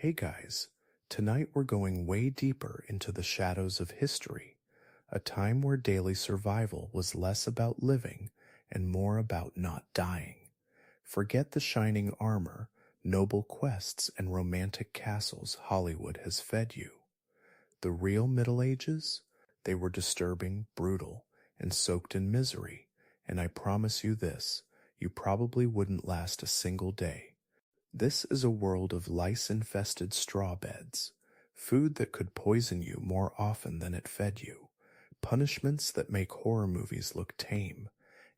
Hey guys, tonight we're going way deeper into the shadows of history, a time where daily survival was less about living and more about not dying. Forget the shining armor, noble quests, and romantic castles Hollywood has fed you. The real Middle Ages? They were disturbing, brutal, and soaked in misery, and I promise you this, you probably wouldn't last a single day. This is a world of lice-infested straw beds, food that could poison you more often than it fed you, punishments that make horror movies look tame,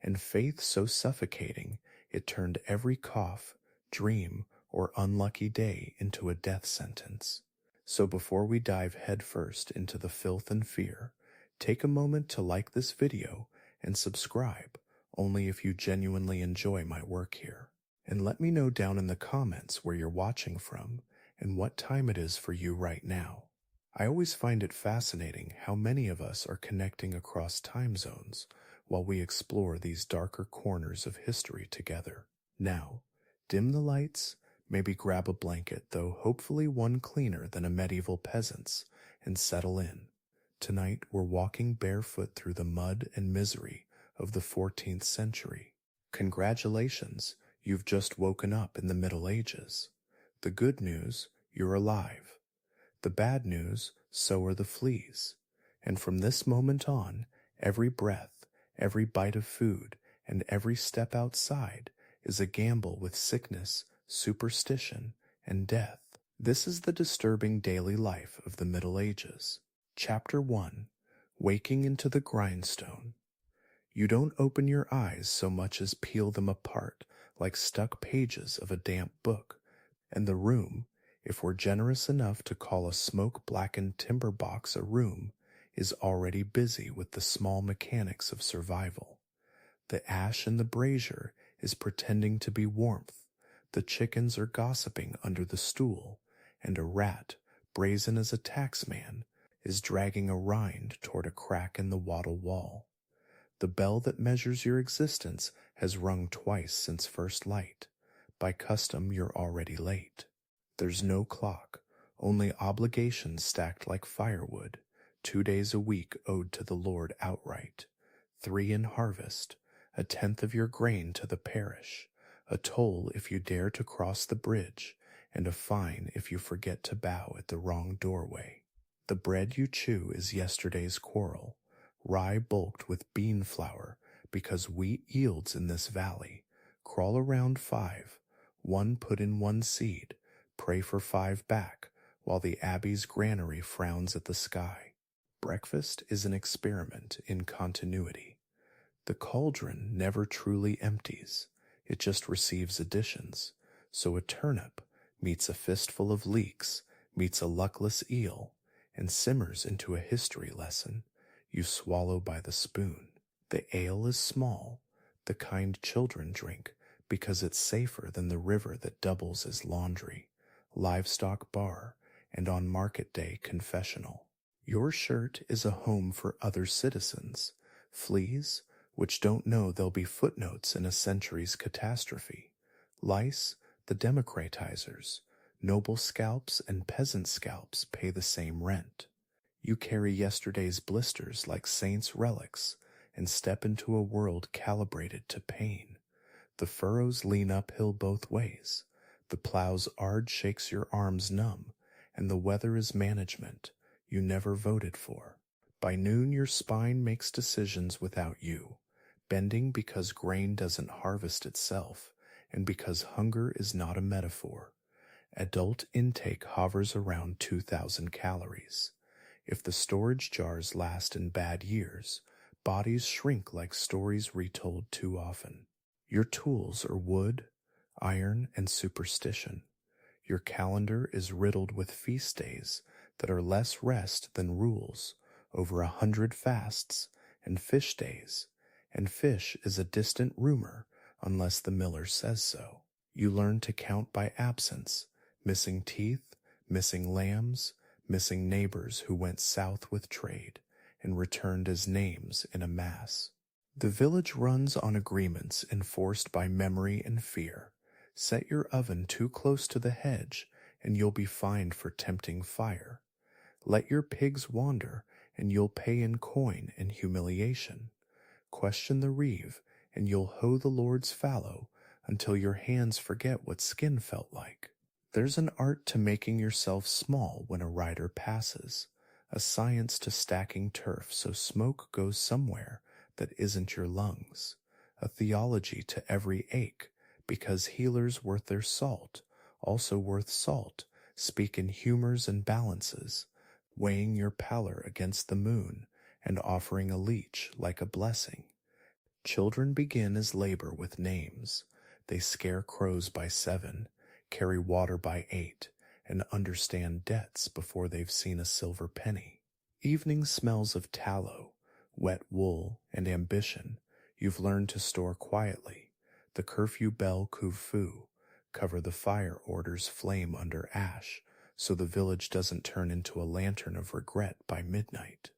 and faith so suffocating it turned every cough, dream, or unlucky day into a death sentence. So before we dive headfirst into the filth and fear, take a moment to like this video and subscribe, only if you genuinely enjoy my work here. And let me know down in the comments where you're watching from and what time it is for you right now. I always find it fascinating how many of us are connecting across time zones while we explore these darker corners of history together. Now, dim the lights, maybe grab a blanket, though hopefully one cleaner than a medieval peasant's, and settle in. Tonight we're walking barefoot through the mud and misery of the 14th century. Congratulations! You've just woken up in the Middle Ages. The good news, you're alive. The bad news, so are the fleas. And from this moment on, every breath, every bite of food, and every step outside is a gamble with sickness, superstition, and death. This is the disturbing daily life of the Middle Ages. Chapter 1. Waking into the Grindstone. You don't open your eyes so much as peel them apart like stuck pages of a damp book, and the room, if we're generous enough to call a smoke-blackened timber box a room, is already busy with the small mechanics of survival. The ash in the brazier is pretending to be warmth, the chickens are gossiping under the stool, and a rat, brazen as a taxman, is dragging a rind toward a crack in the wattle wall. The bell that measures your existence has rung twice since first light. By custom, you're already late. There's no clock, only obligations stacked like firewood, 2 days a week owed to the Lord outright, 3 in harvest, 1/10 of your grain to the parish, a toll if you dare to cross the bridge, and a fine if you forget to bow at the wrong doorway. The bread you chew is yesterday's quarrel, rye bulked with bean flour, because wheat yields in this valley. Crawl around 5, 1 put in 1 seed, pray for 5 back, while the abbey's granary frowns at the sky. Breakfast is an experiment in continuity. The cauldron never truly empties, it just receives additions. So a turnip meets a fistful of leeks, meets a luckless eel, and simmers into a history lesson you swallow by the spoon. The ale is small, the kind children drink, because it's safer than the river that doubles as laundry, livestock bar, and on market day confessional. Your shirt is a home for other citizens, fleas, which don't know there'll be footnotes in a century's catastrophe, lice, the democratizers, noble scalps and peasant scalps pay the same rent. You carry yesterday's blisters like saints' relics and step into a world calibrated to pain. The furrows lean uphill both ways. The plow's ard shakes your arms numb, and the weather is management you never voted for. By noon your spine makes decisions without you, bending because grain doesn't harvest itself, and because hunger is not a metaphor. Adult intake hovers around 2,000 calories. If the storage jars last in bad years, bodies shrink like stories retold too often. Your tools are wood, iron, and superstition. Your calendar is riddled with feast days that are less rest than rules, over 100 fasts, and fish days, and fish is a distant rumor unless the miller says so. You learn to count by absence, missing teeth, missing lambs, missing neighbors who went south with trade and returned as names in a mass. The village runs on agreements enforced by memory and fear. Set your oven too close to the hedge and you'll be fined for tempting fire. Let your pigs wander, and you'll pay in coin and humiliation. Question the reeve, and you'll hoe the Lord's fallow until your hands forget what skin felt like. There's an art to making yourself small when a rider passes, a science to stacking turf so smoke goes somewhere that isn't your lungs, a theology to every ache, because healers worth their salt, also worth salt, speak in humors and balances, weighing your pallor against the moon and offering a leech like a blessing. Children begin as labor with names. They scare crows by 7, carry water by 8, and understand debts before they've seen a silver penny. Evening smells of tallow, wet wool, and ambition. You've learned to store quietly. The curfew bell coo-foo. Cover the fire orders flame under ash, so the village doesn't turn into a lantern of regret by midnight.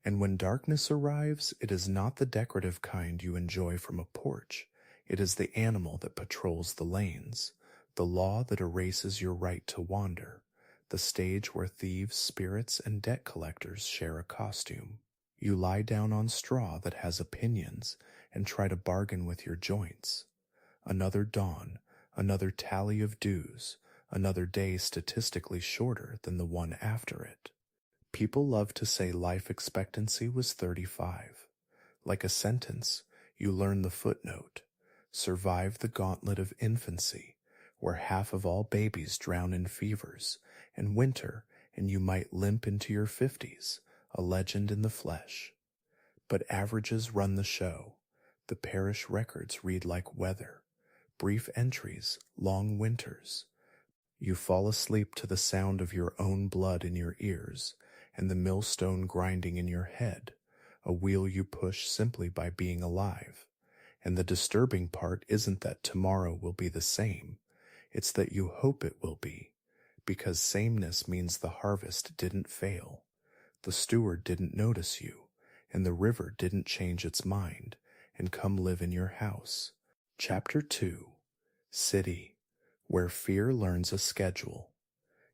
And when darkness arrives, it is not the decorative kind you enjoy from a porch. It is the animal that patrols the lanes, the law that erases your right to wander, the stage where thieves, spirits, and debt collectors share a costume. You lie down on straw that has opinions and try to bargain with your joints. Another dawn, another tally of dues, another day statistically shorter than the one after it. People love to say life expectancy was 35. Like a sentence, you learn the footnote. Survive the gauntlet of infancy, where half of all babies drown in fevers, and winter, and you might limp into your 50s, a legend in the flesh. But averages run the show. The parish records read like weather. Brief entries, long winters. You fall asleep to the sound of your own blood in your ears, and the millstone grinding in your head, a wheel you push simply by being alive. And the disturbing part isn't that tomorrow will be the same, it's that you hope it will be, because sameness means the harvest didn't fail, the steward didn't notice you, and the river didn't change its mind and come live in your house. Chapter 2. City, where fear learns a schedule.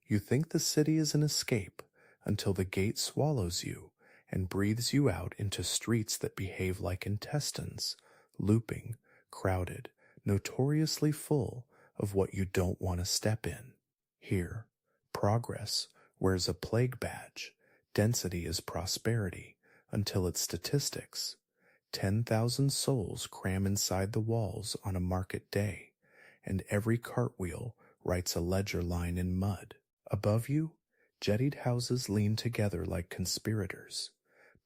You think the city is an escape until the gate swallows you and breathes you out into streets that behave like intestines, looping, crowded, notoriously full of what you don't want to step in. Here, progress wears a plague badge. Density is prosperity until it's statistics. 10,000 souls cram inside the walls on a market day, and every cartwheel writes a ledger line in mud. Above you, jettied houses lean together like conspirators.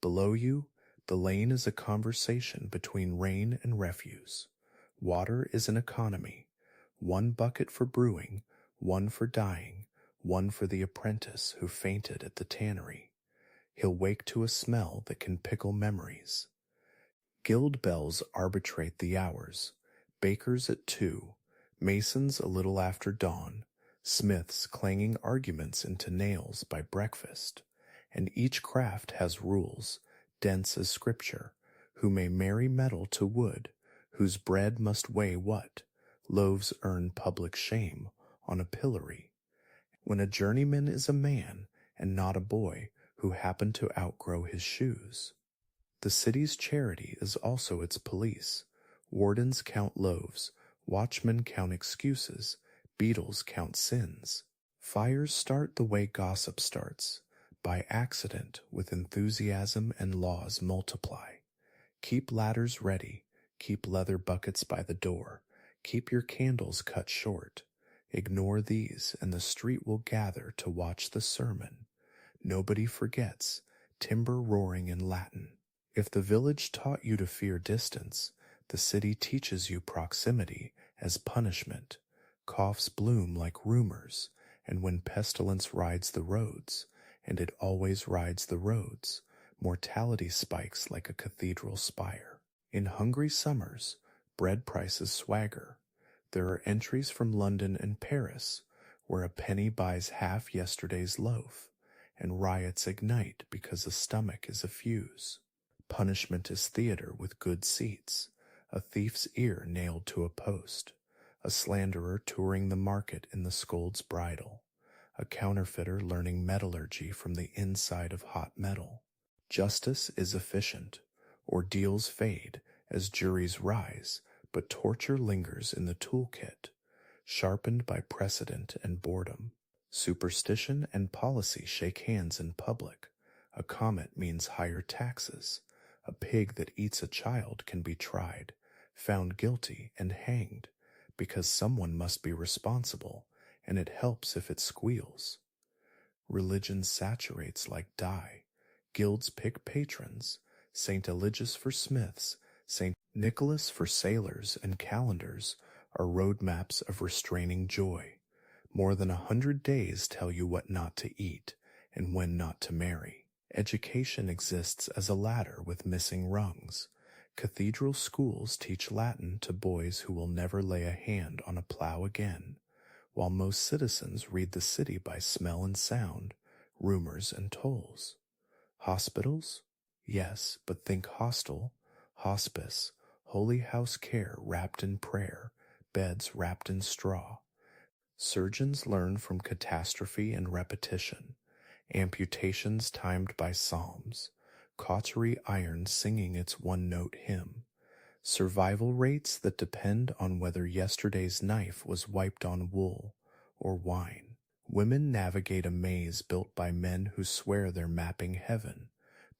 Below you, the lane is a conversation between rain and refuse. Water is an economy. One bucket for brewing, one for dyeing, one for the apprentice who fainted at the tannery. He'll wake to a smell that can pickle memories. Guild bells arbitrate the hours. Bakers at 2, masons a little after dawn, smiths clanging arguments into nails by breakfast. And each craft has rules, dense as scripture, who may marry metal to wood, whose bread must weigh what, loaves earn public shame on a pillory. When a journeyman is a man and not a boy who happened to outgrow his shoes. The city's charity is also its police. Wardens count loaves, watchmen count excuses, beetles count sins. Fires start the way gossip starts, by accident with enthusiasm, and laws multiply. Keep ladders ready, keep leather buckets by the door, keep your candles cut short. Ignore these, and the street will gather to watch the sermon. Nobody forgets, timber roaring in Latin. If the village taught you to fear distance, the city teaches you proximity as punishment. Coughs bloom like rumors, and when pestilence rides the roads, and it always rides the roads, mortality spikes like a cathedral spire. In hungry summers, bread prices swagger. There are entries from London and Paris, where a penny buys half yesterday's loaf, and riots ignite because a stomach is a fuse. Punishment is theater with good seats, a thief's ear nailed to a post, a slanderer touring the market in the scold's bridle, a counterfeiter learning metallurgy from the inside of hot metal. Justice is efficient. Ordeals fade as juries rise, but torture lingers in the toolkit, sharpened by precedent and boredom. Superstition and policy shake hands in public. A comet means higher taxes. A pig that eats a child can be tried, found guilty, and hanged, because someone must be responsible, and it helps if it squeals. Religion saturates like dye. Guilds pick patrons. St. Eligius for smiths, St. Nicholas for sailors, and calendars are roadmaps of restraining joy. More than 100 days tell you what not to eat and when not to marry. Education exists as a ladder with missing rungs. Cathedral schools teach Latin to boys who will never lay a hand on a plow again, while most citizens read the city by smell and sound, rumors and tolls. Hospitals? Yes, but think hostel, hospice, holy house care wrapped in prayer, beds wrapped in straw. Surgeons learn from catastrophe and repetition, amputations timed by psalms, cautery iron singing its one-note hymn, survival rates that depend on whether yesterday's knife was wiped on wool or wine. Women navigate a maze built by men who swear they're mapping heaven,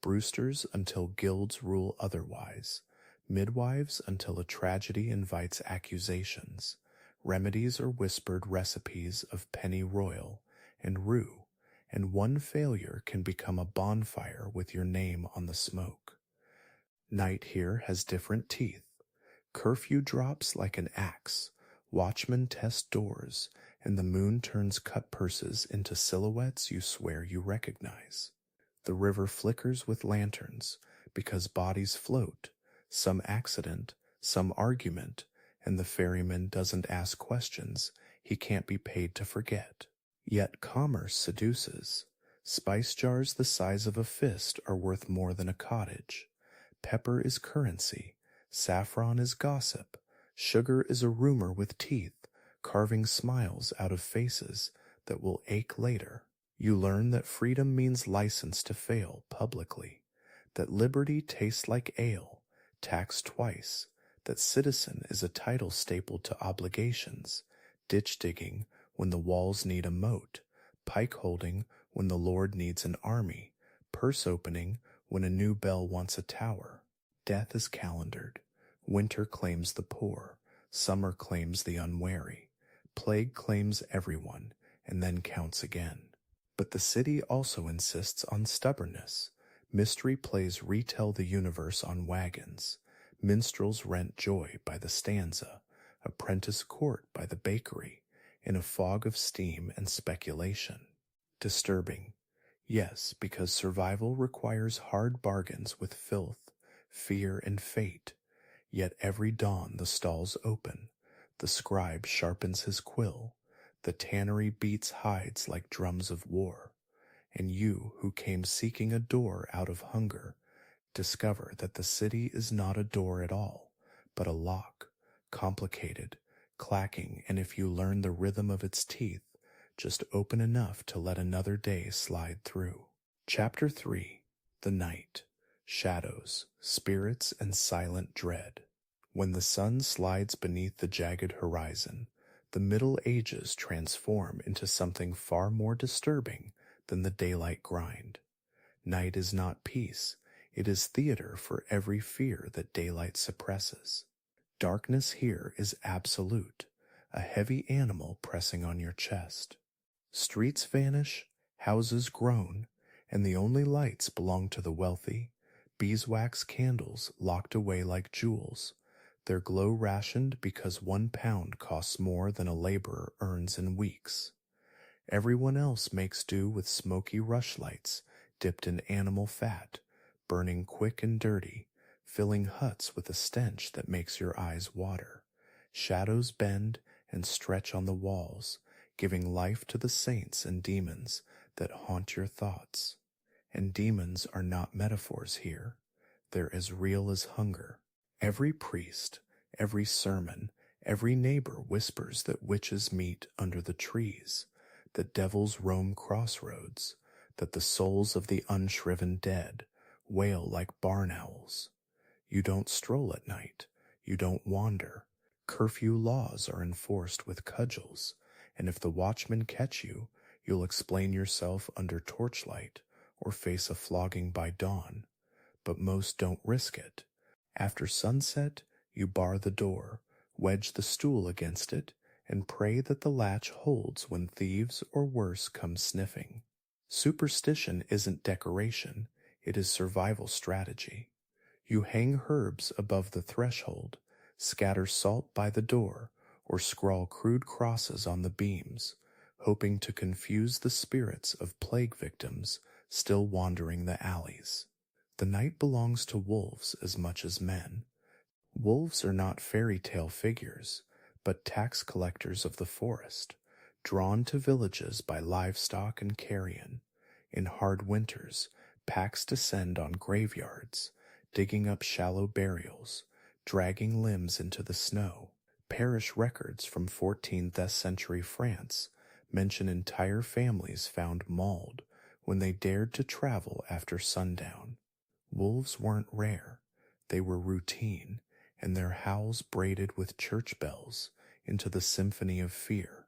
Brewsters until guilds rule otherwise, midwives until a tragedy invites accusations. Remedies are whispered recipes of pennyroyal and rue, and one failure can become a bonfire with your name on the smoke. Night here has different teeth. Curfew drops like an axe. Watchmen test doors, and the moon turns cut purses into silhouettes you swear you recognize. The river flickers with lanterns because bodies float, some accident, some argument, and the ferryman doesn't ask questions. He can't be paid to forget. Yet commerce seduces. Spice jars the size of a fist are worth more than a cottage. Pepper is currency. Saffron is gossip. Sugar is a rumor with teeth, carving smiles out of faces that will ache later. You learn that freedom means license to fail publicly, that liberty tastes like ale, taxed twice, that citizen is a title stapled to obligations, ditch digging when the walls need a moat, pike holding when the Lord needs an army, purse opening when a new bell wants a tower. Death is calendared. Winter claims the poor, summer claims the unwary, plague claims everyone, and then counts again. But the city also insists on stubbornness. Mystery plays retell the universe on wagons. Minstrels rent joy by the stanza, apprentice court by the bakery, in a fog of steam and speculation. Disturbing. Yes, because survival requires hard bargains with filth, fear, and fate. Yet every dawn the stalls open. The scribe sharpens his quill. The tannery beats hides like drums of war, and you, who came seeking a door out of hunger, discover that the city is not a door at all, but a lock, complicated, clacking, and if you learn the rhythm of its teeth, just open enough to let another day slide through. Chapter 3. The Night. Shadows, Spirits, and Silent Dread. When the sun slides beneath the jagged horizon, the Middle Ages transform into something far more disturbing than the daylight grind. Night is not peace, it is theater for every fear that daylight suppresses. Darkness here is absolute, a heavy animal pressing on your chest. Streets vanish, houses groan, and the only lights belong to the wealthy, beeswax candles locked away like jewels, their glow rationed because 1 pound costs more than a laborer earns in weeks. Everyone else makes do with smoky rushlights dipped in animal fat, burning quick and dirty, filling huts with a stench that makes your eyes water. Shadows bend and stretch on the walls, giving life to the saints and demons that haunt your thoughts. And demons are not metaphors here. They're as real as hunger. Every priest, every sermon, every neighbor whispers that witches meet under the trees, that devils roam crossroads, that the souls of the unshriven dead wail like barn owls. You don't stroll at night, you don't wander. Curfew laws are enforced with cudgels, and if the watchmen catch you, you'll explain yourself under torchlight or face a flogging by dawn. But most don't risk it. After sunset, you bar the door, wedge the stool against it, and pray that the latch holds when thieves or worse come sniffing. Superstition isn't decoration, it is survival strategy. You hang herbs above the threshold, scatter salt by the door, or scrawl crude crosses on the beams, hoping to confuse the spirits of plague victims still wandering the alleys. The night belongs to wolves as much as men. Wolves are not fairy tale figures, but tax collectors of the forest, drawn to villages by livestock and carrion. In hard winters, packs descend on graveyards, digging up shallow burials, dragging limbs into the snow. Parish records from 14th century France mention entire families found mauled when they dared to travel after sundown. Wolves weren't rare, they were routine, and their howls braided with church bells into the symphony of fear.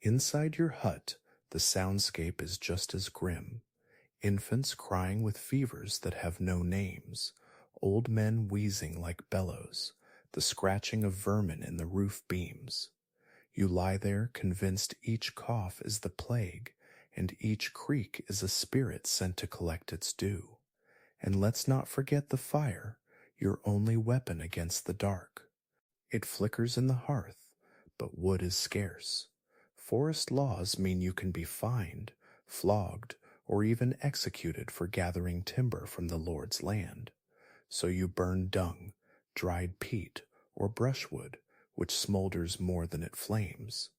Inside your hut, the soundscape is just as grim. Infants crying with fevers that have no names, old men wheezing like bellows, the scratching of vermin in the roof beams. You lie there convinced each cough is the plague, and each creak is a spirit sent to collect its due. And let's not forget the fire, your only weapon against the dark. It flickers in the hearth, but wood is scarce. Forest laws mean you can be fined, flogged, or even executed for gathering timber from the Lord's land. So you burn dung, dried peat, or brushwood, which smolders more than it flames.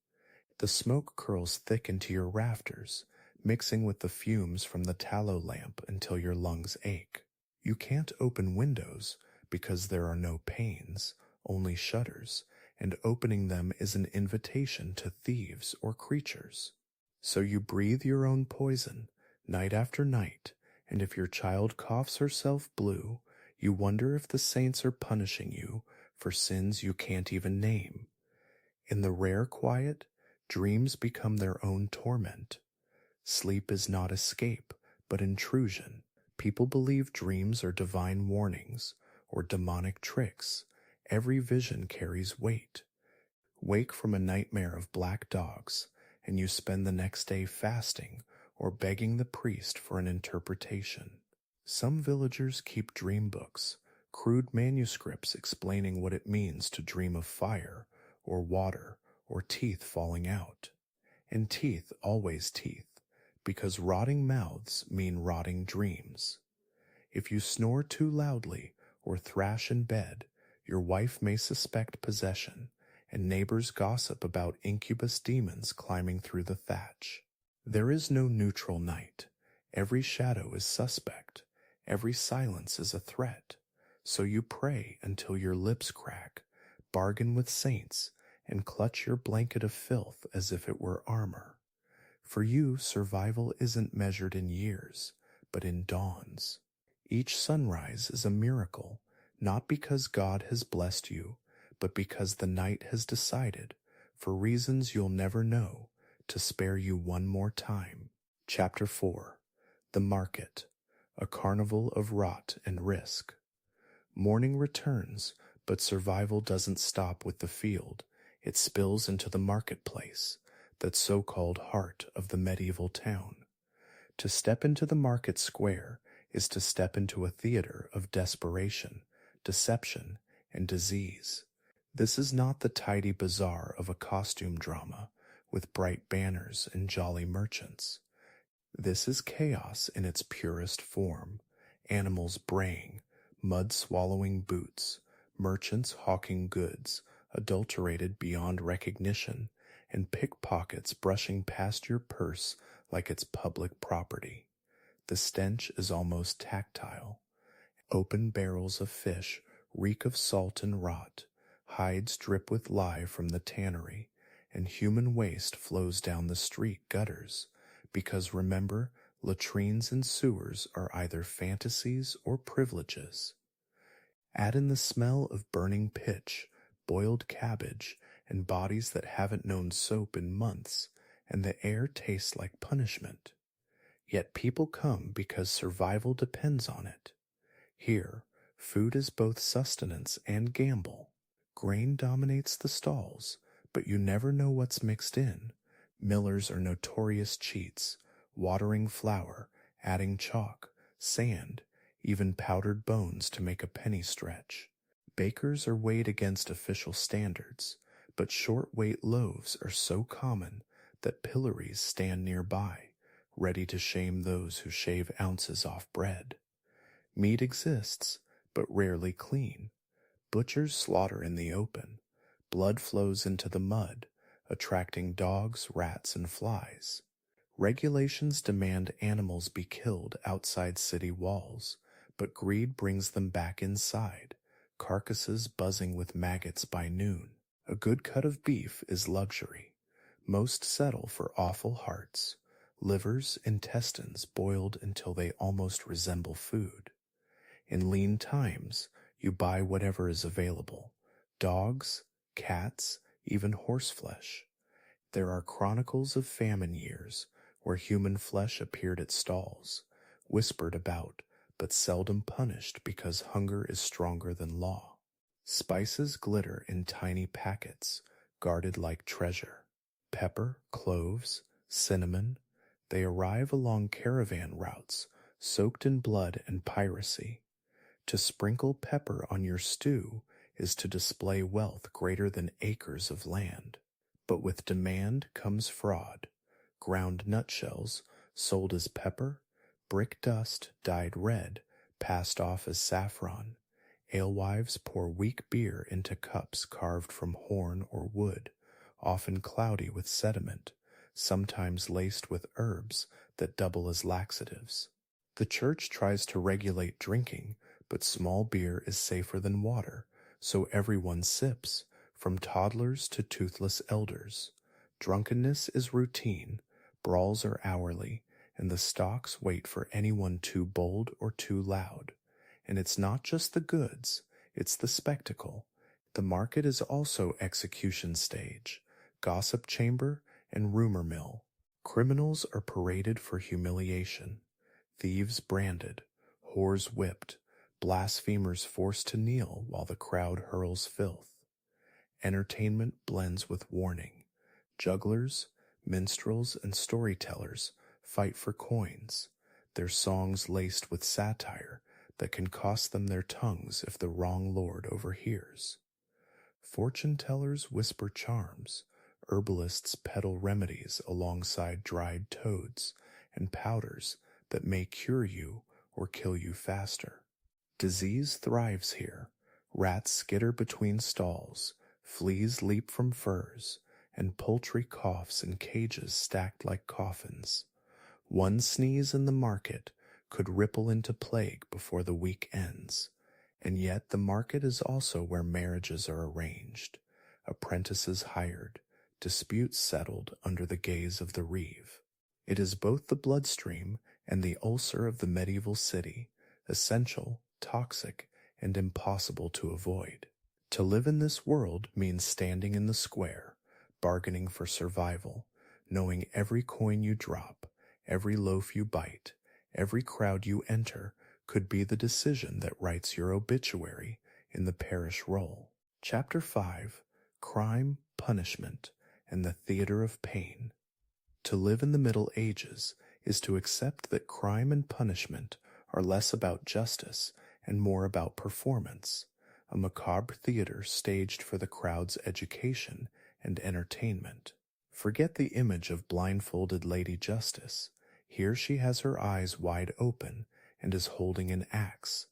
The smoke curls thick into your rafters, mixing with the fumes from the tallow lamp until your lungs ache. You can't open windows because there are no panes, only shutters, and opening them is an invitation to thieves or creatures. So you breathe your own poison, night after night, and if your child coughs herself blue, you wonder if the saints are punishing you for sins you can't even name. In the rare quiet, dreams become their own torment. Sleep is not escape, but intrusion. People believe dreams are divine warnings or demonic tricks. Every vision carries weight. Wake from a nightmare of black dogs, and you spend the next day fasting or begging the priest for an interpretation. Some villagers keep dream books, crude manuscripts explaining what it means to dream of fire or water or teeth falling out. And teeth, always teeth, because rotting mouths mean rotting dreams. If you snore too loudly or thrash in bed, your wife may suspect possession, and neighbors gossip about incubus demons climbing through the thatch. There is no neutral night. Every shadow is suspect. Every silence is a threat. So you pray until your lips crack, bargain with saints, and clutch your blanket of filth as if it were armor. For you, survival isn't measured in years, but in dawns. Each sunrise is a miracle, not because God has blessed you, but because the night has decided, for reasons you'll never know, to spare you one more time. Chapter 4. The Market, a carnival of rot and risk. Morning returns, but survival doesn't stop with the field. It spills into the marketplace, that so-called heart of the medieval town. To step into the market square is to step into a theater of desperation, deception, and disease. This is not the tidy bazaar of a costume drama with bright banners and jolly merchants. This is chaos in its purest form, animals braying, mud-swallowing boots, merchants hawking goods, adulterated beyond recognition, and pickpockets brushing past your purse like it's public property. The stench is almost tactile. Open barrels of fish reek of salt and rot, hides drip with lye from the tannery, and human waste flows down the street gutters, because remember, latrines and sewers are either fantasies or privileges. Add in the smell of burning pitch, boiled cabbage, and bodies that haven't known soap in months, and the air tastes like punishment. Yet people come because survival depends on it. Here, food is both sustenance and gamble. Grain dominates the stalls, but you never know what's mixed in. Millers are notorious cheats, watering flour, adding chalk, sand, even powdered bones to make a penny stretch. Bakers are weighed against official standards, but short-weight loaves are so common that pillories stand nearby, ready to shame those who shave ounces off bread. Meat exists, but rarely clean. Butchers slaughter in the open. Blood flows into the mud, attracting dogs, rats, and flies. Regulations demand animals be killed outside city walls, but greed brings them back inside, carcasses buzzing with maggots by noon. A good cut of beef is luxury. Most settle for awful hearts, livers, intestines boiled until they almost resemble food. In lean times, you buy whatever is available: dogs, cats, even horseflesh. There are chronicles of famine years where human flesh appeared at stalls, whispered about, but seldom punished because hunger is stronger than law. Spices glitter in tiny packets, guarded like treasure. Pepper, cloves, cinnamon, they arrive along caravan routes, soaked in blood and piracy. To sprinkle pepper on your stew is to display wealth greater than acres of land. But with demand comes fraud. Ground nutshells, sold as pepper, brick dust dyed red, passed off as saffron. Alewives pour weak beer into cups carved from horn or wood, often cloudy with sediment, sometimes laced with herbs that double as laxatives. The church tries to regulate drinking, but small beer is safer than water, so everyone sips, from toddlers to toothless elders. Drunkenness is routine, brawls are hourly, and the stocks wait for anyone too bold or too loud. And it's not just the goods, it's the spectacle. The market is also execution stage, gossip chamber, and rumor mill. Criminals are paraded for humiliation, thieves branded, whores whipped, blasphemers forced to kneel while the crowd hurls filth. Entertainment blends with warning. Jugglers, minstrels, and storytellers fight for coins, their songs laced with satire that can cost them their tongues if the wrong lord overhears. Fortune-tellers whisper charms, herbalists peddle remedies alongside dried toads and powders that may cure you or kill you faster. Disease thrives here. Rats skitter between stalls, fleas leap from furs, and poultry coughs in cages stacked like coffins. One sneeze in the market could ripple into plague before the week ends. And yet the market is also where marriages are arranged, apprentices hired, disputes settled under the gaze of the reeve. It is both the bloodstream and the ulcer of the medieval city, essential, toxic, and impossible to avoid. To live in this world means standing in the square, bargaining for survival, knowing every coin you drop, every loaf you bite, every crowd you enter could be the decision that writes your obituary in the parish roll. Chapter 5: Crime, Punishment, and the Theater of Pain. To live in the Middle Ages is to accept that crime and punishment are less about justice and more about performance, a macabre theater staged for the crowd's education and entertainment. Forget the image of blindfolded Lady Justice. Here she has her eyes wide open and is holding an axe.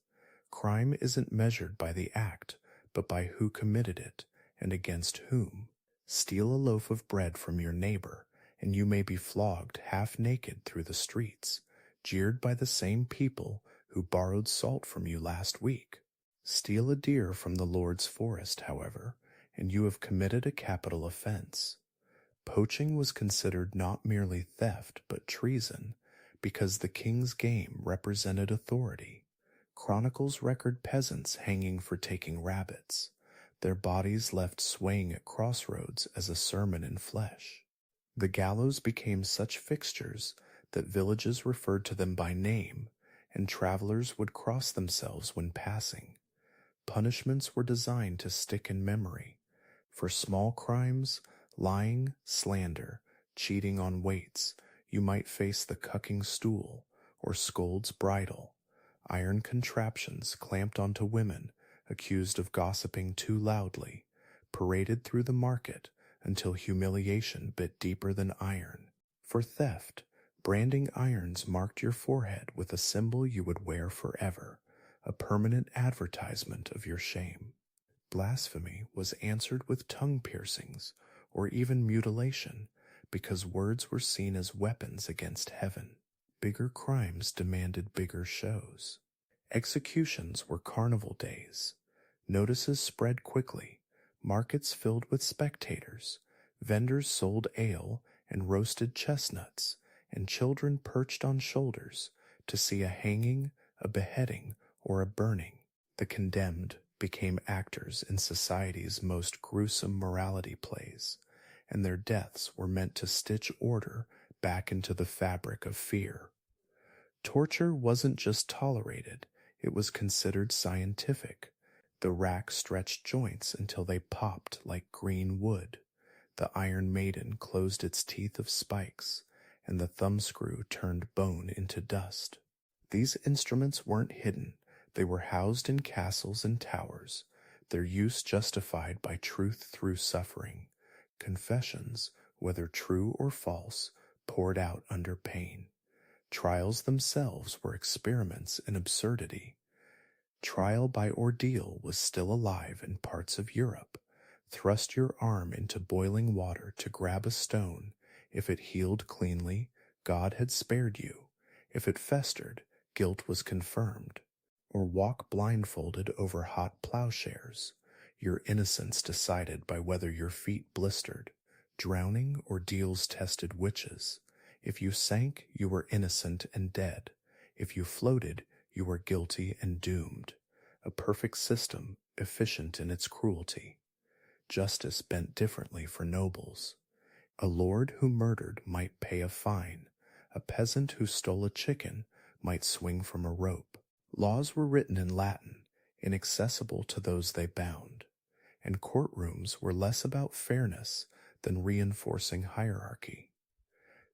Crime isn't measured by the act, but by who committed it and against whom. Steal a loaf of bread from your neighbor, and you may be flogged half naked through the streets, jeered by the same people who borrowed salt from you last week. Steal a deer from the Lord's forest, however, and you have committed a capital offense. Poaching was considered not merely theft but treason because the king's game represented authority. Chronicles record peasants hanging for taking rabbits, their bodies left swaying at crossroads as a sermon in flesh. The gallows became such fixtures that villages referred to them by name, and travelers would cross themselves when passing. Punishments were designed to stick in memory. For small crimes, lying, slander, cheating on weights, you might face the cucking stool or scold's bridle. Iron contraptions clamped onto women accused of gossiping too loudly, paraded through the market until humiliation bit deeper than iron. For theft, branding irons marked your forehead with a symbol you would wear forever, a permanent advertisement of your shame. Blasphemy was answered with tongue piercings or even mutilation because words were seen as weapons against heaven. Bigger crimes demanded bigger shows. Executions were carnival days. Notices spread quickly, markets filled with spectators, vendors sold ale and roasted chestnuts, and children perched on shoulders to see a hanging, a beheading, or a burning. The condemned became actors in society's most gruesome morality plays, and their deaths were meant to stitch order back into the fabric of fear. Torture wasn't just tolerated, it was considered scientific. The rack stretched joints until they popped like green wood. The Iron Maiden closed its teeth of spikes, and the thumbscrew turned bone into dust. These instruments weren't hidden. They were housed in castles and towers, their use justified by truth through suffering. Confessions, whether true or false, poured out under pain. Trials themselves were experiments in absurdity. Trial by ordeal was still alive in parts of Europe. Thrust your arm into boiling water to grab a stone. If it healed cleanly, God had spared you. If it festered, guilt was confirmed. Or walk blindfolded over hot plowshares, your innocence decided by whether your feet blistered. Drowning ordeals tested witches. If you sank, you were innocent and dead. If you floated, you were guilty and doomed. A perfect system, efficient in its cruelty. Justice bent differently for nobles. A lord who murdered might pay a fine. A peasant who stole a chicken might swing from a rope. Laws were written in Latin, inaccessible to those they bound, and courtrooms were less about fairness than reinforcing hierarchy.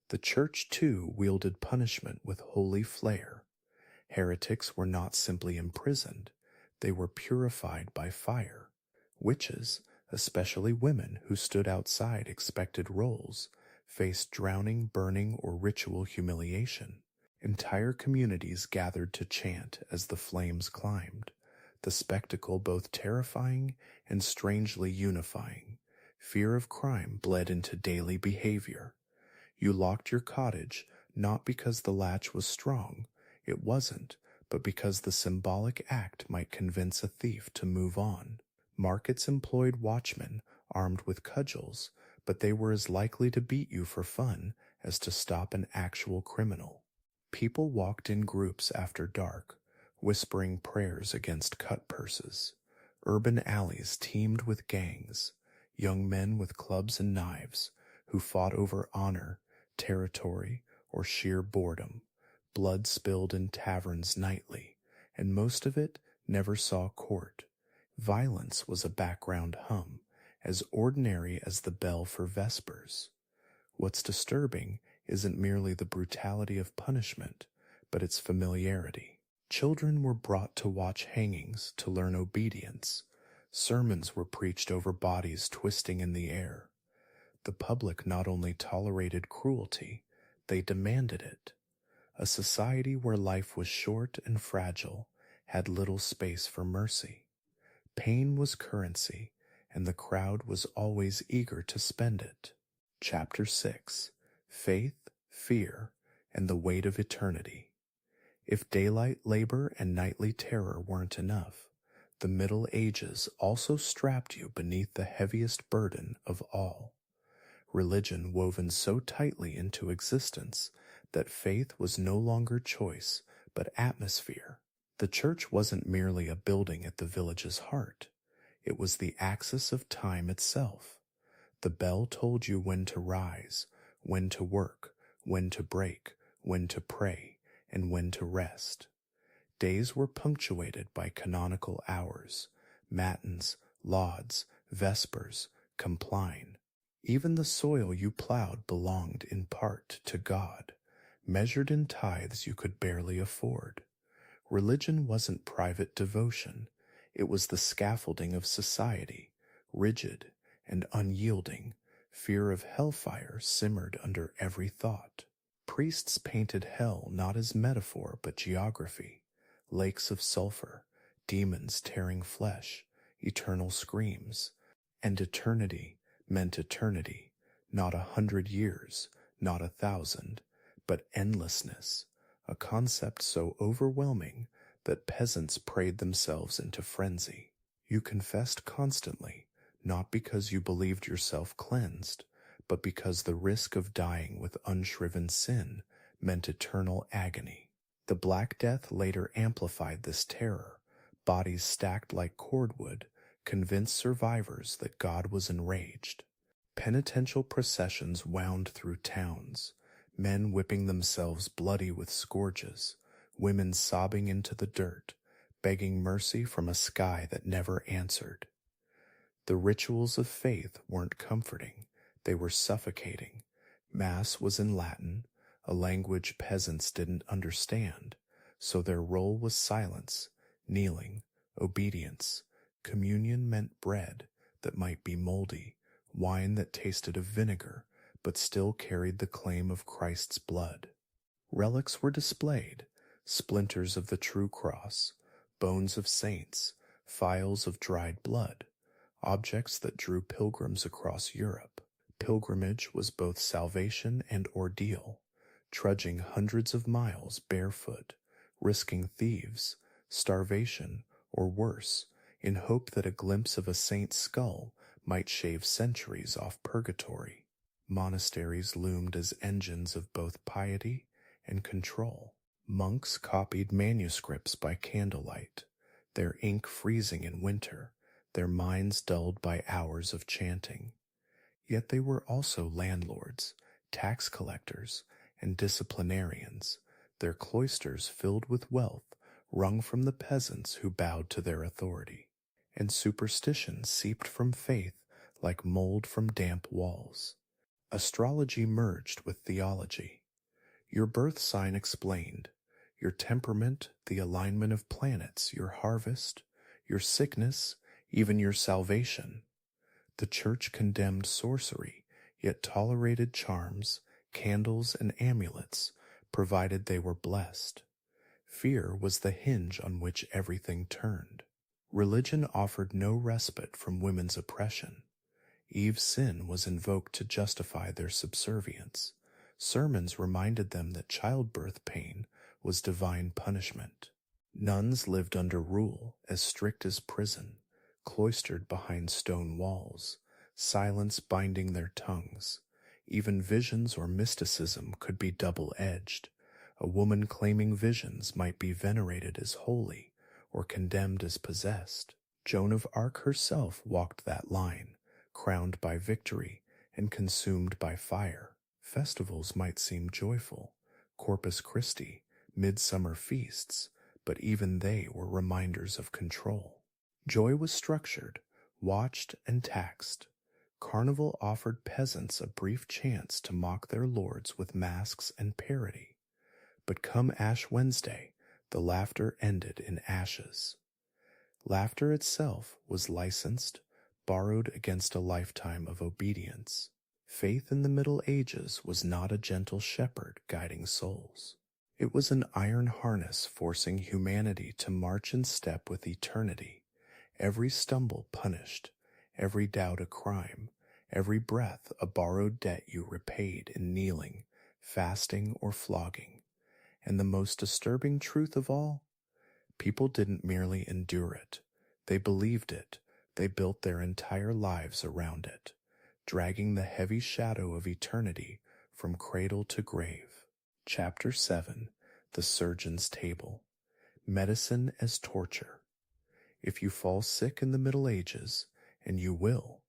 The church, too, wielded punishment with holy flair. Heretics were not simply imprisoned, they were purified by fire. Witches, especially women who stood outside expected roles, faced drowning, burning, or ritual humiliation. Entire communities gathered to chant as the flames climbed, the spectacle both terrifying and strangely unifying. Fear of crime bled into daily behavior. You locked your cottage not because the latch was strong, it wasn't, but because the symbolic act might convince a thief to move on. Markets employed watchmen armed with cudgels, but they were as likely to beat you for fun as to stop an actual criminal. People walked in groups after dark, whispering prayers against cut purses. Urban alleys teemed with gangs, young men with clubs and knives, who fought over honor, territory, or sheer boredom. Blood spilled in taverns nightly, and most of it never saw court. Violence was a background hum, as ordinary as the bell for vespers. What's disturbing isn't merely the brutality of punishment, but its familiarity. Children were brought to watch hangings to learn obedience. Sermons were preached over bodies twisting in the air. The public not only tolerated cruelty, they demanded it. A society where life was short and fragile had little space for mercy. Pain was currency, and the crowd was always eager to spend it. Chapter 6. Faith, Fear, and the Weight of Eternity. If daylight labor and nightly terror weren't enough, the Middle Ages also strapped you beneath the heaviest burden of all. religion woven so tightly into existence that faith was no longer choice but atmosphere. The church wasn't merely a building at the village's heart. It was the axis of time itself. The bell told you when to rise, when to work, when to break, when to pray, and when to rest. Days were punctuated by canonical hours, matins, lauds, vespers, compline. Even the soil you plowed belonged in part to God, measured in tithes you could barely afford. Religion wasn't private devotion. It was the scaffolding of society, rigid and unyielding. Fear of hellfire simmered under every thought. Priests painted hell not as metaphor but geography, lakes of sulfur, demons tearing flesh, eternal screams, and eternity meant eternity, not 100 years, not 1,000, but endlessness, a concept so overwhelming that peasants prayed themselves into frenzy. You confessed constantly, not because you believed yourself cleansed, but because the risk of dying with unshriven sin meant eternal agony. The Black Death later amplified this terror. Bodies stacked like cordwood convinced survivors that God was enraged. Penitential processions wound through towns, men whipping themselves bloody with scourges, women sobbing into the dirt, begging mercy from a sky that never answered. The rituals of faith weren't comforting, they were suffocating. Mass was in Latin, a language peasants didn't understand, so their role was silence, kneeling, obedience. Communion meant bread that might be moldy, wine that tasted of vinegar, but still carried the claim of Christ's blood. Relics were displayed, splinters of the true cross, bones of saints, phials of dried blood, objects that drew pilgrims across Europe. Pilgrimage was both salvation and ordeal, trudging hundreds of miles barefoot, risking thieves, starvation, or worse, in hope that a glimpse of a saint's skull might shave centuries off purgatory. Monasteries loomed as engines of both piety and control. Monks copied manuscripts by candlelight, their ink freezing in winter, their minds dulled by hours of chanting. Yet they were also landlords, tax collectors, and disciplinarians, their cloisters filled with wealth wrung from the peasants who bowed to their authority. And superstition seeped from faith like mold from damp walls. Astrology merged with theology. Your birth sign explained, your temperament, the alignment of planets, your harvest, your sickness, even your salvation. The church condemned sorcery, yet tolerated charms, candles, and amulets, provided they were blessed. Fear was the hinge on which everything turned. Religion offered no respite from women's oppression. Eve's sin was invoked to justify their subservience. Sermons reminded them that childbirth pain was divine punishment. Nuns lived under rule as strict as prison, cloistered behind stone walls, silence binding their tongues. Even visions or mysticism could be double-edged. A woman claiming visions might be venerated as holy or condemned as possessed. Joan of Arc herself walked that line, crowned by victory and consumed by fire. Festivals might seem joyful, Corpus Christi, midsummer feasts, but even they were reminders of control. Joy was structured, watched, and taxed. Carnival offered peasants a brief chance to mock their lords with masks and parody. But come Ash Wednesday, the laughter ended in ashes. Laughter itself was licensed, borrowed against a lifetime of obedience. Faith in the Middle Ages was not a gentle shepherd guiding souls. It was an iron harness forcing humanity to march in step with eternity, every stumble punished, every doubt a crime, every breath a borrowed debt you repaid in kneeling, fasting, or flogging. And the most disturbing truth of all, people didn't merely endure it. They believed it. They built their entire lives around it. dragging the heavy shadow of eternity from cradle to grave. Chapter 7. The Surgeon's Table. Medicine as Torture. If you fall sick in the Middle Ages, and you will,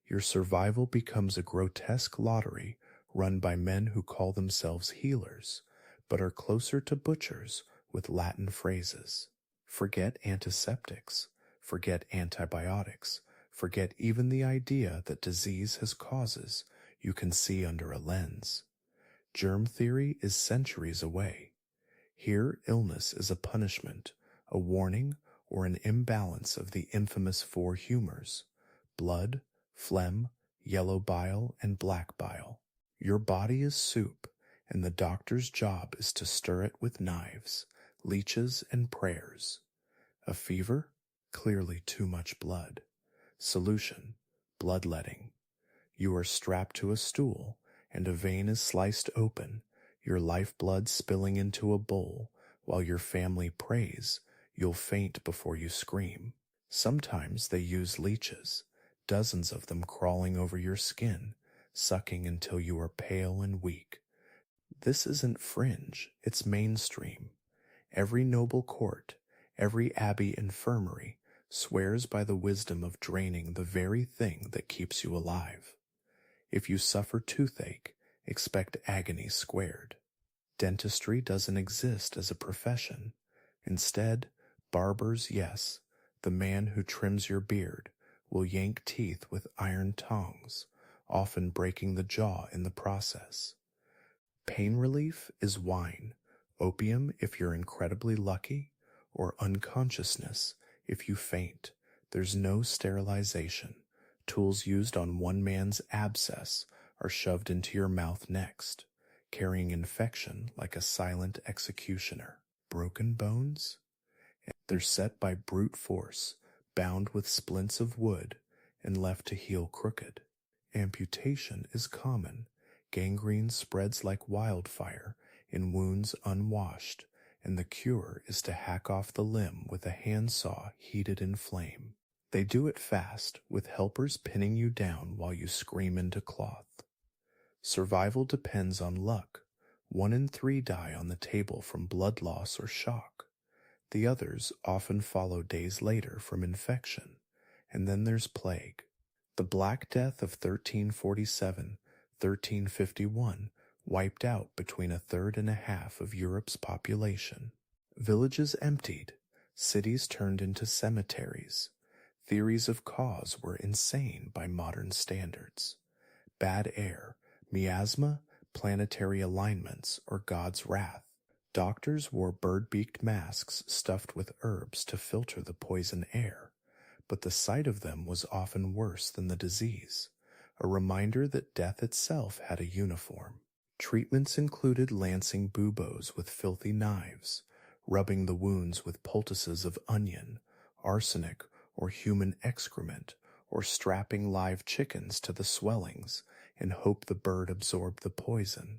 your survival becomes a grotesque lottery run by men who call themselves healers, but are closer to butchers with Latin phrases. Forget antiseptics, forget antibiotics, forget even the idea that disease has causes you can see under a lens. Germ theory is centuries away. Here, illness is a punishment, a warning, or an imbalance of the infamous four humors: blood, phlegm, yellow bile, and black bile. Your body is soup, and the doctor's job is to stir it with knives, leeches, and prayers. A fever? Clearly too much blood. Solution: bloodletting. You are strapped to a stool, and a vein is sliced open, your lifeblood spilling into a bowl, while your family prays you'll faint before you scream. Sometimes they use leeches, dozens of them crawling over your skin, sucking until you are pale and weak. This isn't fringe, it's mainstream. Every noble court, every abbey infirmary swears by the wisdom of draining the very thing that keeps you alive. If you suffer toothache, expect agony squared. Dentistry doesn't exist as a profession. Instead, barbers, yes, the man who trims your beard, will yank teeth with iron tongs, often breaking the jaw in the process. Pain relief is wine, opium if you're incredibly lucky, or unconsciousness if you faint. There's no sterilization. Tools used on one man's abscess are shoved into your mouth next, carrying infection like a silent executioner. Broken bones? They're set by brute force, bound with splints of wood, and left to heal crooked. Amputation is common. Gangrene spreads like wildfire in wounds unwashed, and the cure is to hack off the limb with a handsaw heated in flame. They do it fast, with helpers pinning you down while you scream into cloth. Survival depends on luck. 1 in 3 die on the table from blood loss or shock. The others often follow days later from infection. And then there's plague. The Black Death of 1347-1351 wiped out between a third and a half of Europe's population. Villages emptied, cities turned into cemeteries. Theories of cause were insane by modern standards. Bad air, miasma, planetary alignments, or God's wrath. Doctors wore bird-beaked masks stuffed with herbs to filter the poison air, but the sight of them was often worse than the disease, a reminder that death itself had a uniform. Treatments included lancing buboes with filthy knives, rubbing the wounds with poultices of onion, arsenic, or human excrement, or strapping live chickens to the swellings in hope the bird absorbed the poison.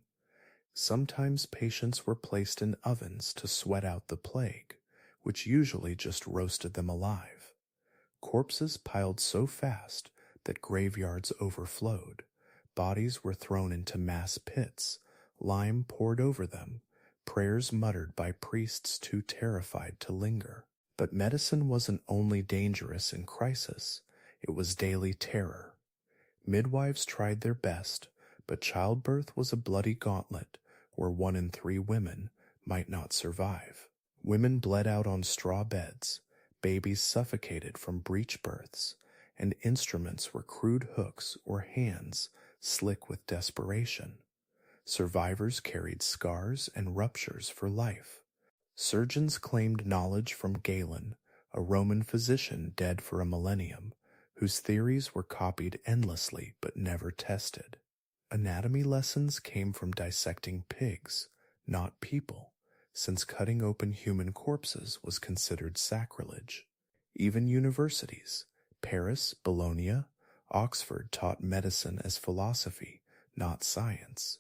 Sometimes patients were placed in ovens to sweat out the plague, which usually just roasted them alive. Corpses piled so fast that graveyards overflowed. Bodies were thrown into mass pits, lime poured over them, prayers muttered by priests too terrified to linger. But medicine wasn't only dangerous in crisis, it was daily terror. Midwives tried their best, but childbirth was a bloody gauntlet where 1 in 3 women might not survive. Women bled out on straw beds, babies suffocated from breech births, and instruments were crude hooks or hands slick with desperation. Survivors carried scars and ruptures for life. Surgeons claimed knowledge from Galen, a Roman physician dead for a millennium, whose theories were copied endlessly but never tested. Anatomy lessons came from dissecting pigs, not people, since cutting open human corpses was considered sacrilege. Even universities, Paris, Bologna, Oxford taught medicine as philosophy, not science.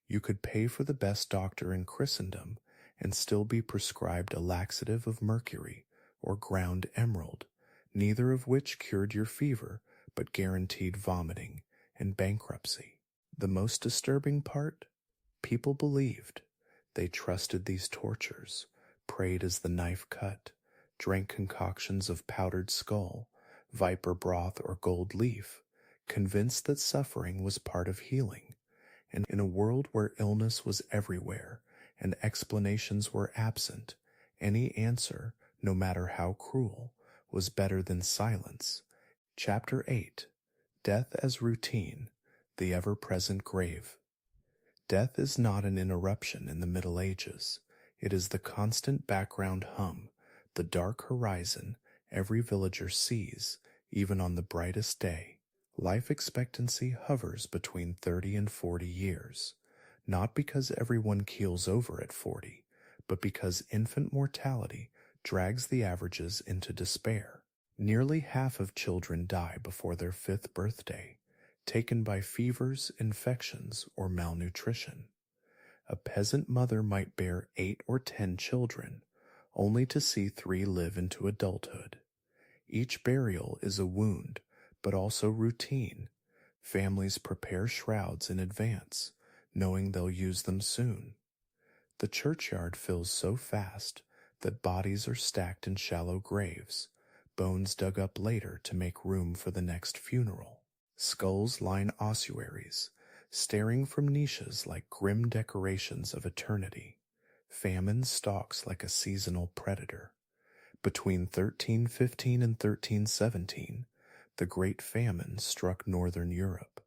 You could pay for the best doctor in Christendom and still be prescribed a laxative of mercury or ground emerald, neither of which cured your fever but guaranteed vomiting and bankruptcy. The most disturbing part? People believed. They trusted these tortures, prayed as the knife cut, drank concoctions of powdered skull, viper broth, or gold leaf, convinced that suffering was part of healing. And in a world where illness was everywhere and explanations were absent, any answer, no matter how cruel, was better than silence. Chapter 8: Death as Routine, the Ever-Present Grave. Death is not an interruption in the Middle Ages. It is the constant background hum, the dark horizon every villager sees, even on the brightest day. Life expectancy hovers between 30 and 40 years, not because everyone keels over at 40, but because infant mortality drags the averages into despair. Nearly half of children die before their 5th birthday, taken by fevers, infections, or malnutrition. A peasant mother might bear 8 or 10 children, only to see 3 live into adulthood. Each burial is a wound, but also routine. Families prepare shrouds in advance, knowing they'll use them soon. The churchyard fills so fast that bodies are stacked in shallow graves, bones dug up later to make room for the next funeral. Skulls line ossuaries, staring from niches like grim decorations of eternity. Famine stalks like a seasonal predator. Between 1315 and 1317, the Great Famine struck northern Europe.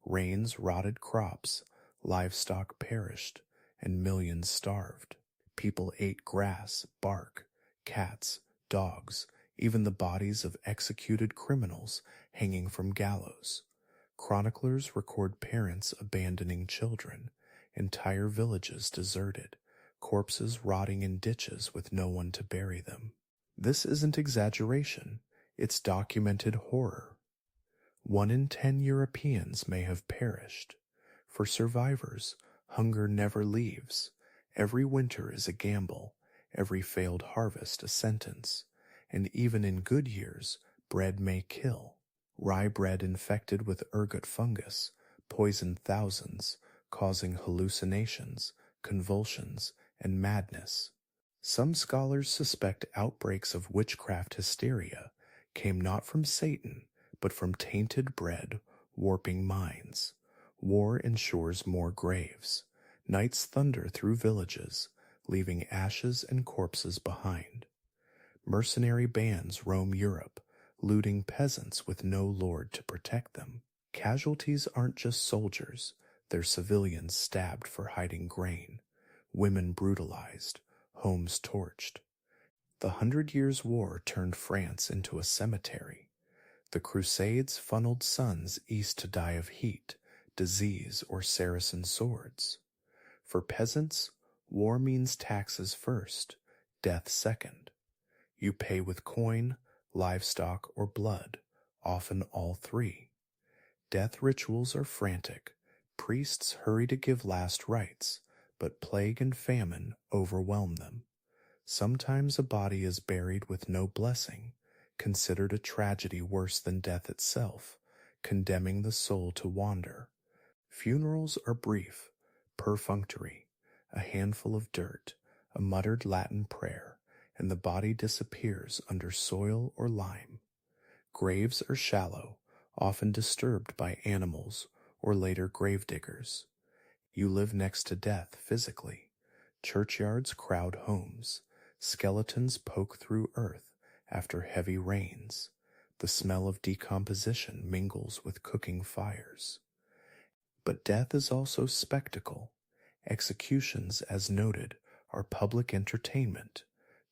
Rains rotted crops, livestock perished, and millions starved. People ate grass, bark, cats, dogs, even the bodies of executed criminals hanging from gallows. Chroniclers record parents abandoning children, entire villages deserted, corpses rotting in ditches with no one to bury them. This isn't exaggeration, it's documented horror. 1 in 10 Europeans may have perished. For survivors, hunger never leaves. Every winter is a gamble, every failed harvest a sentence, and even in good years, bread may kill. Rye bread infected with ergot fungus poisoned thousands, causing hallucinations, convulsions, and madness. Some scholars suspect outbreaks of witchcraft hysteria came not from Satan, but from tainted bread, warping minds. War ensures more graves. Nights thunder through villages, leaving ashes and corpses behind. Mercenary bands roam Europe, looting peasants with no lord to protect them. Casualties aren't just soldiers, they're civilians stabbed for hiding grain, women brutalized, homes torched. The 100 Years' War turned France into a cemetery. The Crusades funneled sons east to die of heat, disease, or Saracen swords. For peasants, war means taxes first, death second. You pay with coin, livestock, or blood, often all three. Death rituals are frantic. Priests hurry to give last rites, but plague and famine overwhelm them. Sometimes a body is buried with no blessing, considered a tragedy worse than death itself, condemning the soul to wander. Funerals are brief, perfunctory, a handful of dirt, a muttered Latin prayer, and the body disappears under soil or lime. Graves are shallow, often disturbed by animals or later gravediggers. You live next to death physically. Churchyards crowd homes. Skeletons poke through earth after heavy rains. The smell of decomposition mingles with cooking fires. But death is also spectacle. Executions, as noted, are public entertainment.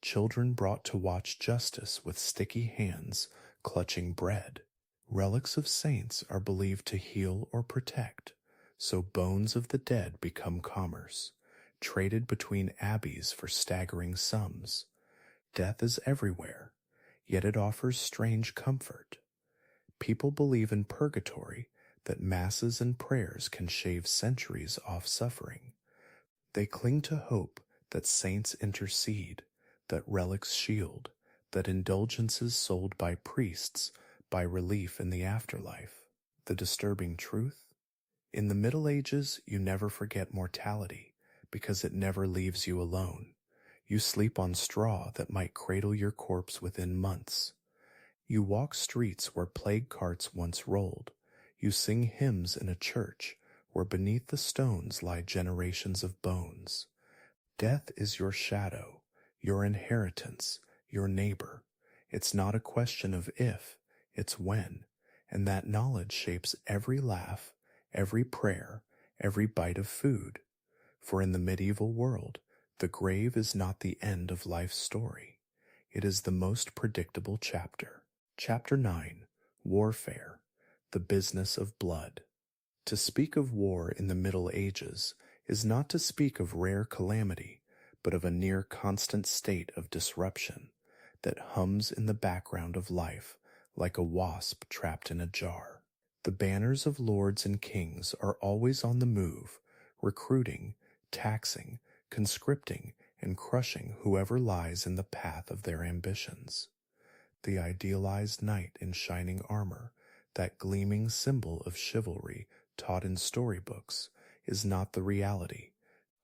Children brought to watch justice with sticky hands clutching bread. Relics of saints are believed to heal or protect, so bones of the dead become commerce, traded between abbeys for staggering sums. Death is everywhere, yet it offers strange comfort. People believe in purgatory, that masses and prayers can shave centuries off suffering. They cling to hope that saints intercede, that relics shield, that indulgences sold by priests buy relief in the afterlife. The disturbing truth? In the Middle Ages, you never forget mortality, because it never leaves you alone. You sleep on straw that might cradle your corpse within months. You walk streets where plague carts once rolled. You sing hymns in a church where beneath the stones lie generations of bones. Death is your shadow, your inheritance, your neighbor. It's not a question of if, it's when, and that knowledge shapes every laugh, every prayer, every bite of food. For in the medieval world, the grave is not the end of life's story. It is the most predictable chapter. Chapter 9, Warfare, the Business of Blood. To speak of war in the Middle Ages is not to speak of rare calamity, but of a near constant state of disruption that hums in the background of life like a wasp trapped in a jar. The banners of lords and kings are always on the move, recruiting, taxing, conscripting, and crushing whoever lies in the path of their ambitions. The idealized knight in shining armor, that gleaming symbol of chivalry taught in storybooks, is not the reality.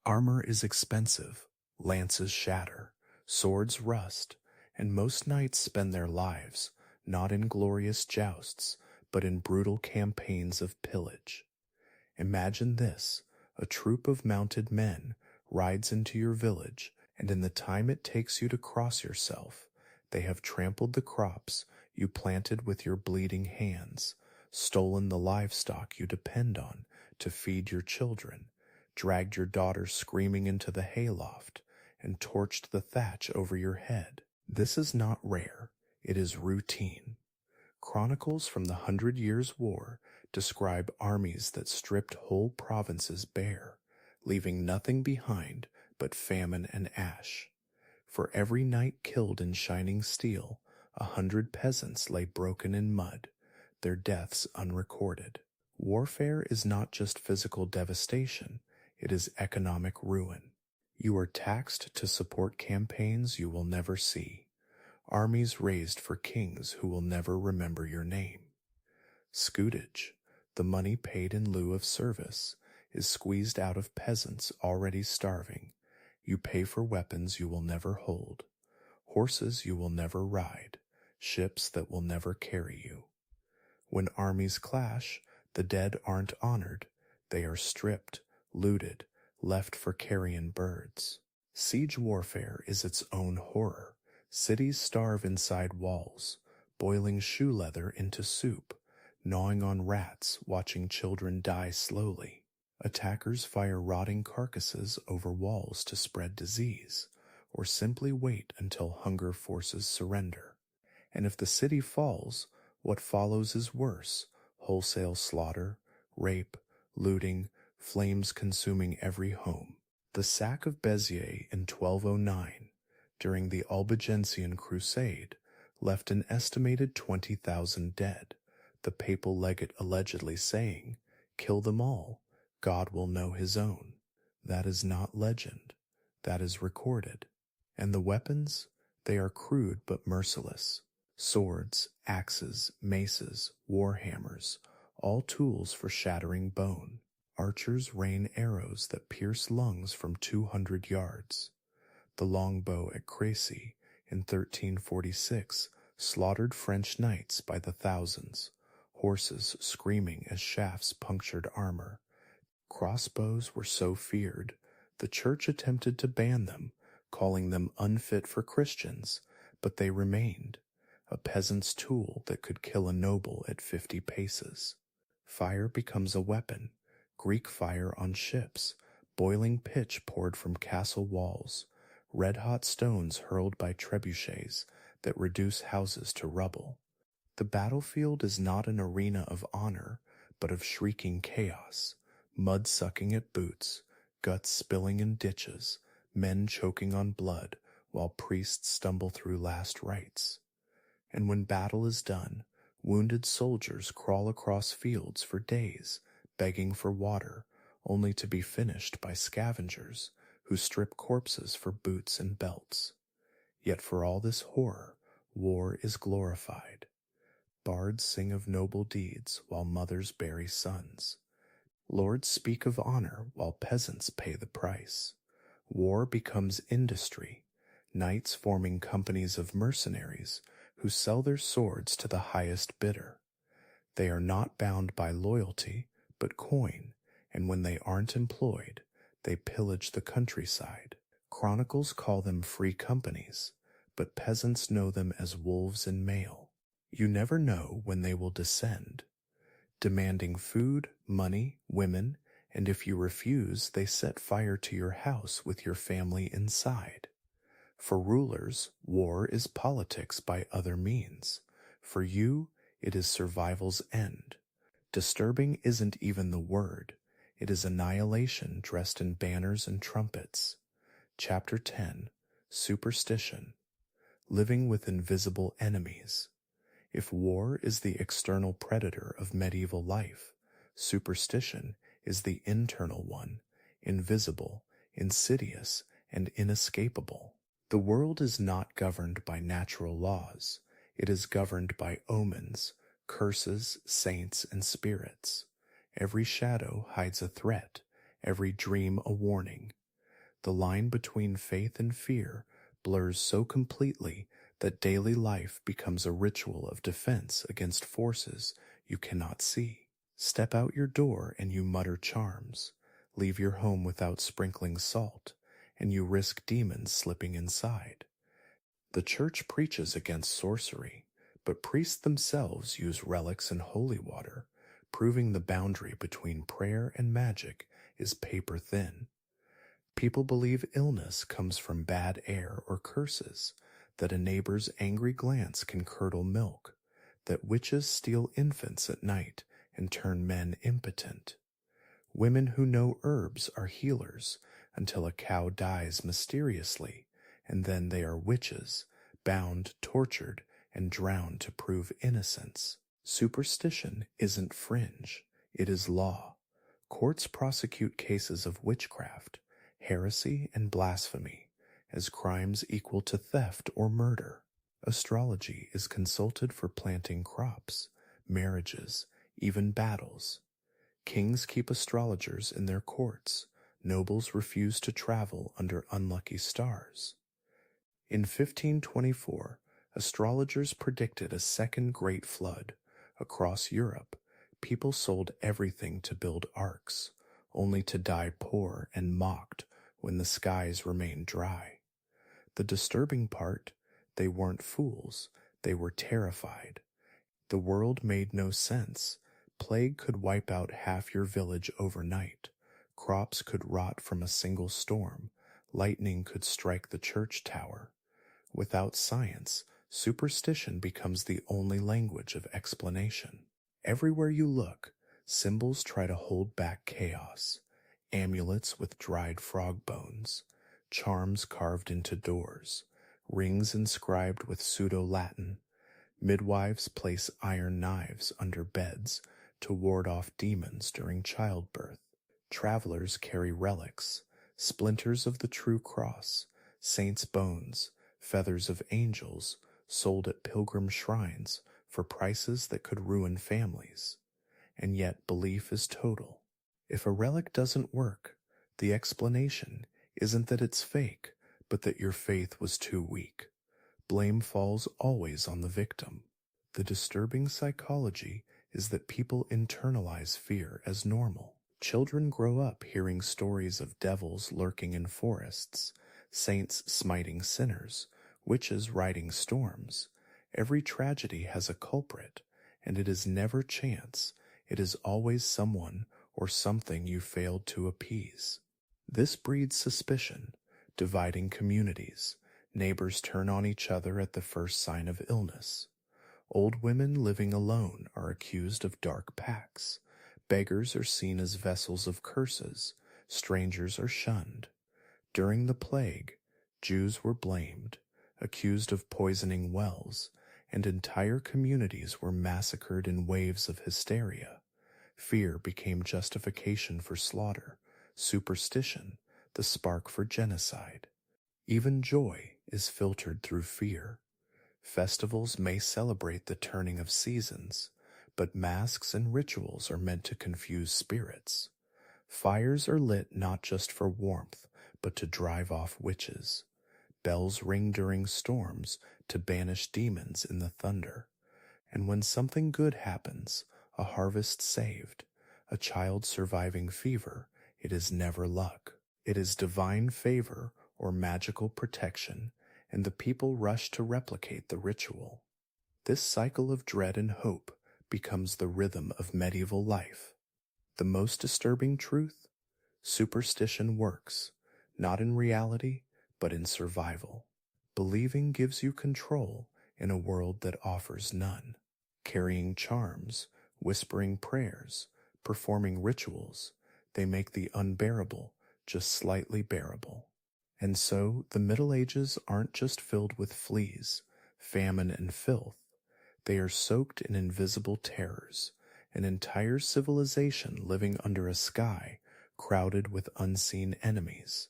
Armor is expensive, lances shatter, swords rust, and most knights spend their lives not in glorious jousts, but in brutal campaigns of pillage. Imagine this: a troop of mounted men rides into your village, and in the time it takes you to cross yourself, they have trampled the crops you planted with your bleeding hands, stolen the livestock you depend on to feed your children, dragged your daughter screaming into the hayloft, and torched the thatch over your head. This is not rare, it is routine. Chronicles from the 100 Years' War describe armies that stripped whole provinces bare, leaving nothing behind but famine and ash. For every knight killed in shining steel, 100 peasants lay broken in mud, their deaths unrecorded. Warfare is not just physical devastation, it is economic ruin. You are taxed to support campaigns you will never see, armies raised for kings who will never remember your name. Scutage, the money paid in lieu of service, is squeezed out of peasants already starving. You pay for weapons you will never hold, horses you will never ride, ships that will never carry you. When armies clash, the dead aren't honored, they are stripped, looted, left for carrion birds. Siege warfare is its own horror. Cities starve inside walls, boiling shoe leather into soup, gnawing on rats, watching children die slowly. Attackers fire rotting carcasses over walls to spread disease, or simply wait until hunger forces surrender. And if the city falls, what follows is worse: wholesale slaughter, rape, looting, flames consuming every home. The sack of Béziers in 1209, during the Albigensian Crusade, left an estimated 20,000 dead, the papal legate allegedly saying, "Kill them all, God will know his own." That is not legend, that is recorded. And the weapons? They are crude but merciless. Swords, axes, maces, war hammers, all tools for shattering bone. Archers rain arrows that pierce lungs from 200 yards. The longbow at Crécy in 1346 slaughtered French knights by the thousands, horses screaming as shafts punctured armor. Crossbows were so feared, the church attempted to ban them, calling them unfit for Christians, but they remained, a peasant's tool that could kill a noble at 50 paces. Fire becomes a weapon, Greek fire on ships, boiling pitch poured from castle walls, red-hot stones hurled by trebuchets that reduce houses to rubble. The battlefield is not an arena of honor, but of shrieking chaos, mud sucking at boots, guts spilling in ditches, men choking on blood while priests stumble through last rites. And when battle is done, wounded soldiers crawl across fields for days, begging for water, only to be finished by scavengers who strip corpses for boots and belts. Yet for all this horror, war is glorified. Bards sing of noble deeds while mothers bury sons. Lords speak of honor while peasants pay the price. War becomes industry, knights forming companies of mercenaries who sell their swords to the highest bidder. They are not bound by loyalty, but coin, and when they aren't employed, they pillage the countryside. Chronicles call them free companies, but peasants know them as wolves in mail. You never know when they will descend, demanding food, money, women, and if you refuse, they set fire to your house with your family inside. For rulers, war is politics by other means. For you, it is survival's end. Disturbing isn't even the word. It is annihilation dressed in banners and trumpets. Chapter 10, Superstition. Living with invisible enemies. If war is the external predator of medieval life, superstition is the internal one, invisible, insidious, and inescapable. The world is not governed by natural laws. It is governed by omens, curses, saints, and spirits. Every shadow hides a threat, every dream a warning. The line between faith and fear blurs so completely that daily life becomes a ritual of defense against forces you cannot see. Step out your door and you mutter charms. Leave your home without sprinkling salt, and you risk demons slipping inside. The church preaches against sorcery, but priests themselves use relics and holy water, proving the boundary between prayer and magic is paper thin. People believe illness comes from bad air or curses, that a neighbor's angry glance can curdle milk, that witches steal infants at night and turn men impotent. Women who know herbs are healers until a cow dies mysteriously, and then they are witches, bound, tortured, and drowned to prove innocence. Superstition isn't fringe, it is law. Courts prosecute cases of witchcraft, heresy, and blasphemy as crimes equal to theft or murder. Astrology is consulted for planting crops, marriages, even battles. Kings keep astrologers in their courts. Nobles refuse to travel under unlucky stars. In 1524, astrologers predicted a second great flood. Across Europe, people sold everything to build arks, only to die poor and mocked when the skies remained dry. The disturbing part, they weren't fools, they were terrified. The world made no sense. Plague could wipe out half your village overnight. Crops could rot from a single storm. Lightning could strike the church tower. Without science, superstition becomes the only language of explanation. Everywhere you look, symbols try to hold back chaos. Amulets with dried frog bones, charms carved into doors, rings inscribed with pseudo-Latin. Midwives place iron knives under beds to ward off demons during childbirth. Travelers carry relics, splinters of the true cross, saints' bones, feathers of angels, sold at pilgrim shrines for prices that could ruin families. And yet belief is total. If a relic doesn't work, the explanation isn't that it's fake, but that your faith was too weak. Blame falls always on the victim. The disturbing psychology is that people internalize fear as normal. Children grow up hearing stories of devils lurking in forests, saints smiting sinners, witches riding storms. Every tragedy has a culprit, and it is never chance. It is always someone or something you failed to appease. This breeds suspicion, dividing communities. Neighbors turn on each other at the first sign of illness. Old women living alone are accused of dark pacts. Beggars are seen as vessels of curses. Strangers are shunned. During the plague, Jews were blamed, accused of poisoning wells, and entire communities were massacred in waves of hysteria. Fear became justification for slaughter, superstition, the spark for genocide. Even joy is filtered through fear. Festivals may celebrate the turning of seasons, but masks and rituals are meant to confuse spirits. Fires are lit not just for warmth, but to drive off witches. Bells ring during storms to banish demons in the thunder. And when something good happens, a harvest saved, a child surviving fever, it is never luck. It is divine favor or magical protection, and the people rush to replicate the ritual. This cycle of dread and hope becomes the rhythm of medieval life. The most disturbing truth? Superstition works, not in reality, but in survival. Believing gives you control in a world that offers none. Carrying charms, whispering prayers, performing rituals, they make the unbearable just slightly bearable. And so the Middle Ages aren't just filled with fleas, famine, and filth. They are soaked in invisible terrors, an entire civilization living under a sky crowded with unseen enemies.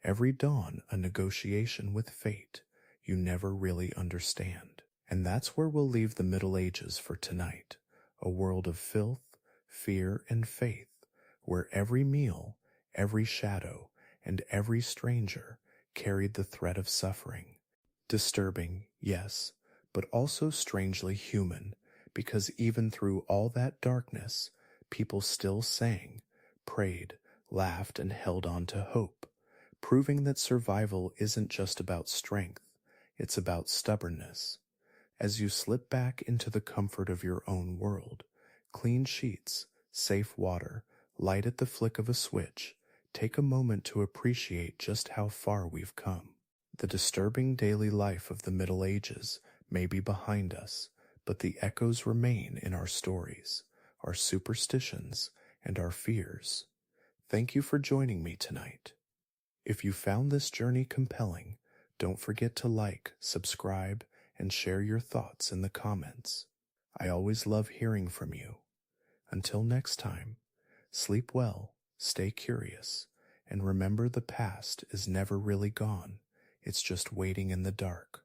Every dawn a negotiation with fate you never really understand. And that's where we'll leave the Middle Ages for tonight, a world of filth, fear, and faith, where every meal, every shadow, and every stranger carried the threat of suffering. Disturbing, yes, but also strangely human, because even through all that darkness, people still sang, prayed, laughed, and held on to hope, proving that survival isn't just about strength, it's about stubbornness. As you slip back into the comfort of your own world, clean sheets, safe water, light at the flick of a switch, take a moment to appreciate just how far we've come. The disturbing daily life of the Middle Ages may be behind us, but the echoes remain in our stories, our superstitions, and our fears. Thank you for joining me tonight. If you found this journey compelling, don't forget to like, subscribe, and share your thoughts in the comments. I always love hearing from you. Until next time, sleep well, stay curious, and remember the past is never really gone. It's just waiting in the dark.